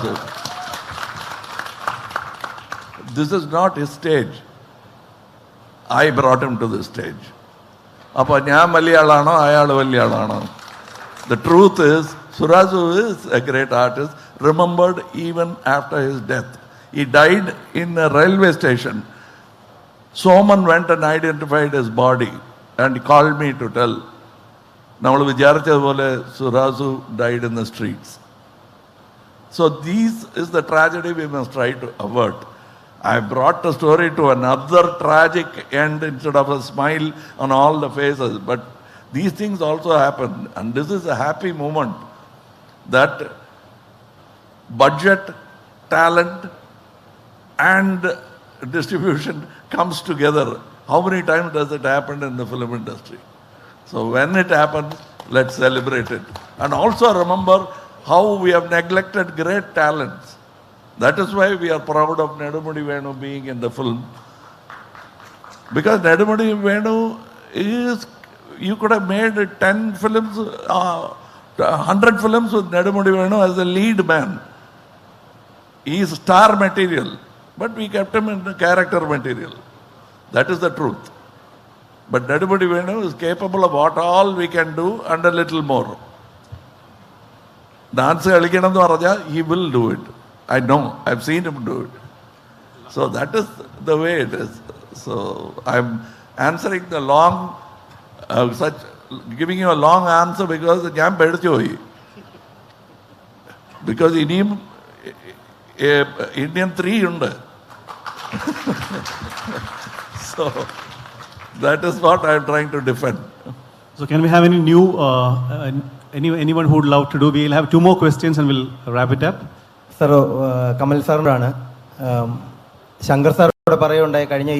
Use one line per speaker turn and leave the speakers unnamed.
Surasu. This is not his stage. I brought him to this stage. അപ്പോൾ ഞാൻ വലിയ ആളാണോ അയാൾ വലിയ ആളാണോ? The truth is, Surasu is a great artist, remembered even after his death. He died in a railway station. Someone went and identified his body and called me to tell. നമ്മൾ വിചാരിച്ചതുപോലെ Surasu died in the streets. So this is the tragedy we must try to avert. I brought the story to another tragic end instead of a smile on all the faces. But these things also happen. And this is a happy moment that budget, talent, and distribution comes together. How many times does it happen in the film industry? So when it happens, let's celebrate it. And also remember how we have neglected great talents. That is why we are proud of Nedumudi Venu being in the film. Because Nedumudi Venu is, you could have made 10 films, 100 films with Nedumudi Venu as the lead man. He is star material, but we kept him in the character material. That is the truth. But Nedumudi Venu is capable of what all we can do and a little more. Dance കളിക്കണം എന്ന് പറഞ്ഞാൽ he will do it. I know, I've seen him do it. So that is the way it is. So I'm answering the long, giving you a long answer because ഞാൻ പേടിച്ചു പോയി. Because ഇനിയും Indian 3 ഉണ്ട്. So that is what I'm trying to defend.
So can we have any new, anyone who would love to do? We'll have 2 more questions and we'll wrap it up.
Sir, Kamal സാറിനാണ്. ശങ്കർ സാറോട് പറയുകയുണ്ടായി കഴിഞ്ഞ